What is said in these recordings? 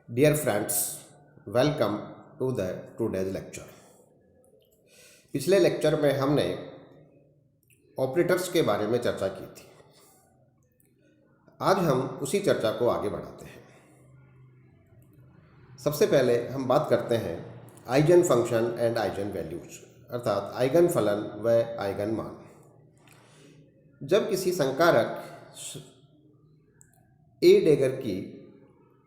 Dear friends, welcome to the today's lecture. पिछले lecture में हमने ऑपरेटर्स के बारे में चर्चा की थी। आज हम उसी चर्चा को आगे बढ़ाते हैं। सबसे पहले हम बात करते हैं eigen function and eigen values, अर्थात आइगन फलन व आइगन मान। जब किसी संकारक ए डेगर की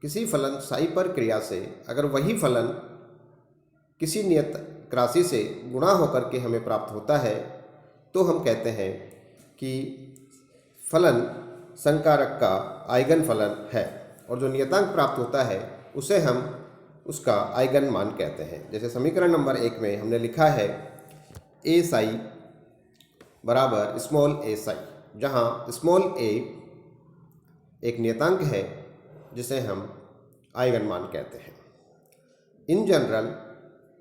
किसी फलन साई पर क्रिया से अगर वही फलन किसी नियत राशि से गुणा होकर के हमें प्राप्त होता है तो हम कहते हैं कि फलन संकारक का आइगन फलन है, और जो नियतांक प्राप्त होता है उसे हम उसका आइगन मान कहते हैं। जैसे समीकरण नंबर 1 में हमने लिखा है ए साई बराबर स्मॉल ए साई, जहाँ स्मॉल ए एक नियतांक है जिसे हम आइगन मान कहते हैं। इन जनरल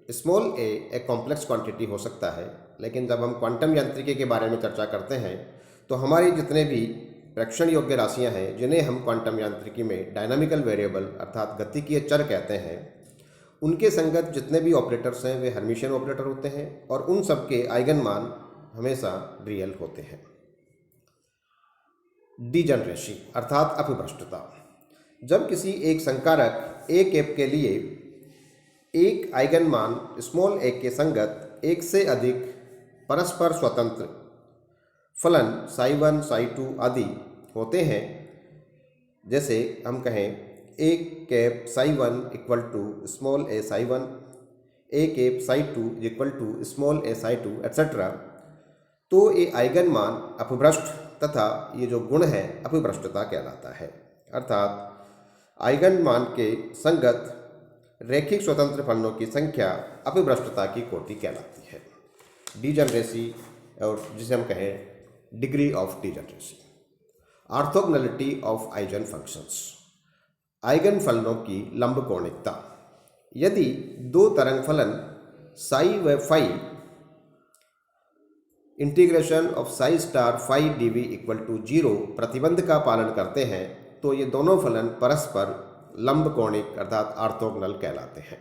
स्मॉल ए एक कॉम्प्लेक्स क्वांटिटी हो सकता है, लेकिन जब हम क्वांटम यांत्रिकी के बारे में चर्चा करते हैं तो हमारी जितने भी प्रेक्षण योग्य राशियां हैं जिन्हें हम क्वांटम यांत्रिकी में डायनामिकल वेरिएबल अर्थात गतिकीय चर कहते हैं, उनके संगत जितने भी ऑपरेटर्स हैं वे हर्मिशियन ऑपरेटर होते हैं और उन सब के आइगन मान हमेशा रियल होते हैं। डीजनरेसी अर्थात अपभ्रष्टता। जब किसी एक संकारक ए कैप के लिए एक आइगन मान स्मॉल ए के संगत एक से अधिक परस्पर स्वतंत्र फलन साई 1 साई 2 आदि होते हैं, जैसे हम कहें a cap psi 1 equal to small a psi 1, a cap psi 2 equal to small a psi 2 etcetera, तो ये आइगन मान अपभ्रष्ट तथा ये जो गुण है अपभ्रष्टता कहलाता है। अर्थात आइगन मान के संगत रैखिक स्वतंत्र फलनों की संख्या अपभ्रष्टता की कोटि कहलाती है। डीजनरेसी, और जिसे हम कहें degree of degeneracy. Orthogonality of eigen functions, eigen फलनों की लंबकोणिकता। यदि दो तरंग फलन साई व phi integration of psi star phi dv equal to 0 प्रतिबंध का पालन करते हैं तो ये दोनों फलन परस्पर लंबकोणिक अर्थात ऑर्थोगोनल कहलाते हैं।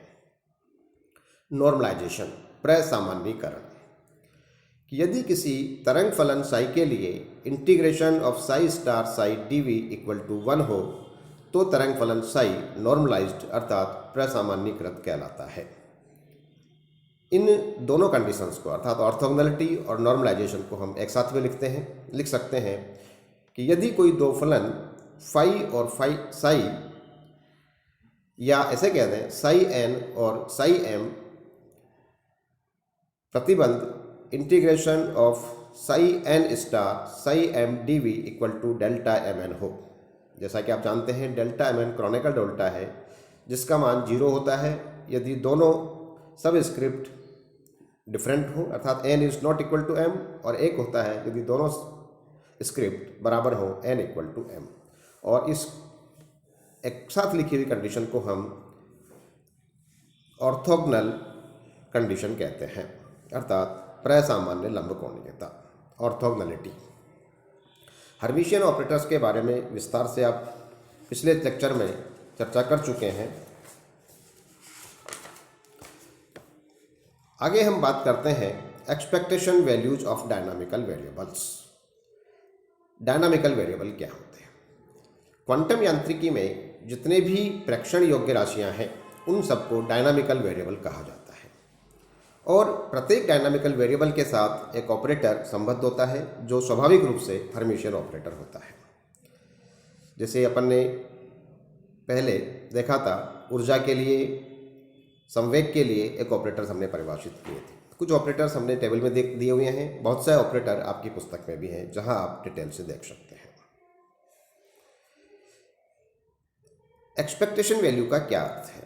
नॉर्मलाइजेशन, प्रसामान्यीकरण। यदि किसी तरंग फलन साई के लिए integration of psi star psi dv equal to 1 हो तो तरंग फलन साई नॉर्मलाइज्ड अर्थात प्रसामान्यीकृत कहलाता है। इन दोनों कंडीशंस को अर्थात ऑर्थोगोनैलिटी और नॉर्मलाइजेशन को हम एक साथ में लिख सकते हैं कि यदि कोई दो फलन फाई और फाई साई, या ऐसे कह दें साई एन और साई एम, प्रतिबंध integration of psi n star psi m dv equal to delta m n हो। जैसा कि आप जानते हैं delta m n Kronecker delta है जिसका मान 0 होता है यदि दोनों सब स्क्रिप्ट डिफरेंट हो, अर्थात n is not equal to m, और एक होता है यदि दोनों स्क्रिप्ट बराबर हो एन इक्वल टू एम। और इस एक साथ लिखी हुई कंडीशन को हम ऑर्थोगोनल कंडीशन कहते हैं, अर्थात प्रसामान्य लंबकोणीयता, ऑर्थोगोनैलिटी। हर्मिशियन ऑपरेटर्स के बारे में विस्तार से आप पिछले लेक्चर में चर्चा कर चुके हैं। आगे हम बात करते हैं expectation values of dynamical variables. Dynamical variable क्या होते हैं? क्वांटम यांत्रिकी में जितने भी प्रेक्षण योग्य राशियां हैं उन सबको डायनामिकल वेरिएबल कहा जाता है, और प्रत्येक डायनामिकल वेरिएबल के साथ एक ऑपरेटर संबद्ध होता है जो स्वाभाविक रूप से हर्मिशियन ऑपरेटर होता है। जैसे अपन ने पहले देखा था, ऊर्जा के लिए, संवेग के लिए एक ऑपरेटर्स हमने परिभाषित किए थे। कुछ ऑपरेटर्स हमने टेबल में दिए हुए हैं, बहुत से ऑपरेटर आपकी पुस्तक में भी हैं जहां आप डिटेल से देख सकते हैं। एक्सपेक्टेशन वैल्यू का क्या अर्थ है?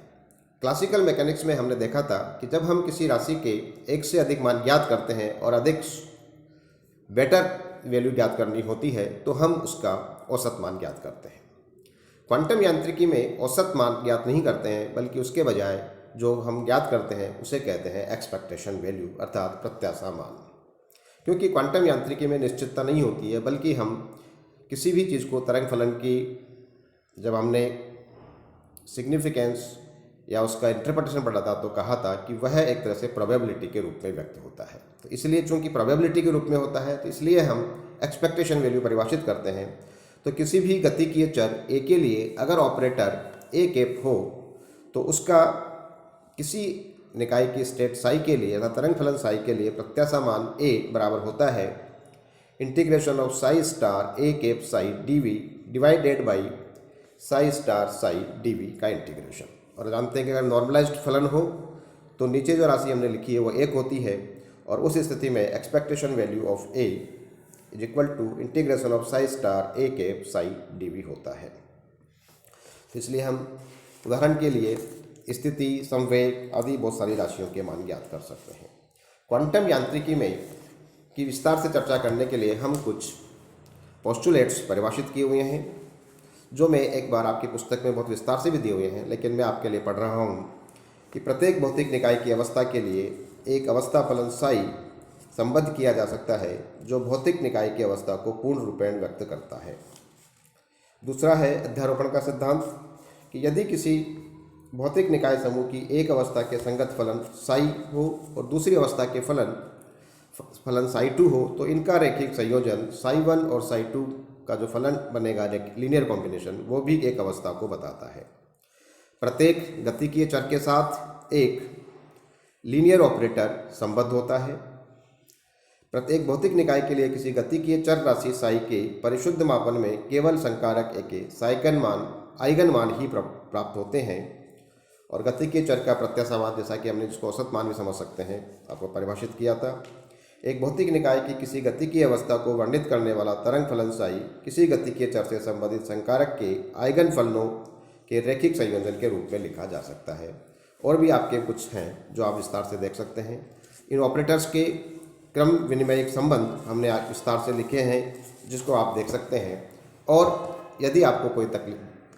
क्लासिकल मैकेनिक्स में हमने देखा था कि जब हम किसी राशि के एक से अधिक मान ज्ञात करते हैं और अधिक बेटर वैल्यू ज्ञात करनी होती है तो हम उसका औसत मान ज्ञात करते हैं। क्वांटम यांत्रिकी में औसत मान ज्ञात नहीं करते हैं, बल्कि उसके बजाय जो हम ज्ञात करते हैं उसे कहते हैं एक्सपेक्टेशन वैल्यू अर्थात प्रत्याशा मान। क्योंकि क्वांटम यांत्रिकी में निश्चितता नहीं होती है, बल्कि हम किसी भी चीज़ को तरंग फलन की जब हमने सिग्निफिकेंस या उसका इंटरप्रिटेशन पढ़ा था तो कहा था कि वह एक तरह से प्रोबेबिलिटी के रूप में व्यक्त होता है। तो इसलिए चूंकि प्रोबेबिलिटी के रूप में होता है तो इसलिए हम एक्सपेक्टेशन वैल्यू परिभाषित करते हैं। तो किसी भी गतिकीय चर ए के लिए अगर ऑपरेटर ए कैप हो तो उसका किसी निकाय की स्टेट साई के लिए या तरंग फलन साई के लिए प्रत्याशा मान ए बराबर होता है integration of psi star A cap psi dv divided by psi star psi dv का इंटीग्रेशन। और जानते हैं कि अगर नॉर्मलाइज्ड फलन हो तो नीचे जो राशि हमने लिखी है वो 1 होती है और उस स्थिति में expectation value of A is equal to integration of psi star A cap psi dv होता है। तो इसलिए हम उदाहरण के लिए स्थिति, संवेग आदि बहुत सारी राशियों के मान ज्ञात कर सकते हैं। क्वांटम यांत्रिकी में की विस्तार से चर्चा करने के लिए हम कुछ पोस्टुलेट्स परिभाषित किए हुए हैं जो मैं एक बार आपकी पुस्तक में बहुत विस्तार से भी दिए हुए हैं, लेकिन मैं आपके लिए पढ़ रहा हूँ कि प्रत्येक भौतिक निकाय की अवस्था के लिए एक अवस्था फलन साई संबद्ध किया जा सकता है जो भौतिक निकाय की अवस्था को पूर्ण रूपेण व्यक्त करता है। दूसरा है अध्यारोपण का सिद्धांत कि यदि किसी भौतिक निकाय समूह की एक अवस्था के संगत फलन साई हो और दूसरी अवस्था के फलन साई 2 हो तो इनका रैखिक संयोजन साई 1 और साई 2 का जो फलन बनेगा लीनियर कॉम्बिनेशन वो भी एक अवस्था को बताता है। प्रत्येक गतिकीय चर के साथ एक लीनियर ऑपरेटर संबद्ध होता है। प्रत्येक भौतिक निकाय के लिए किसी गतिकीय चर राशि साई के परिशुद्ध मापन में केवल संकारक ए के आइगन मान ही प्राप्त होते हैं। और गतिकीय चर का प्रत्याशा मान, जैसा कि हमने जिसको औसत मान भी समझ सकते हैं, आपको परिभाषित किया था। एक भौतिक निकाय की किसी गतिकीय अवस्था को वर्णित करने वाला तरंग फलन साई किसी गतिकीय चर से संबंधित संकारक के आइगन फलनों के रैखिक संयोजन के रूप में लिखा जा सकता है। और भी आपके कुछ हैं जो आप विस्तार से देख सकते हैं। इन ऑपरेटर्स के क्रम विनिमयिक संबंध हमने विस्तार से लिखे हैं जिसको आप देख सकते हैं। और यदि आपको कोई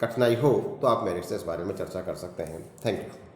कठिनाई हो तो आप मेरे से इस बारे में चर्चा कर सकते हैं। Thank you.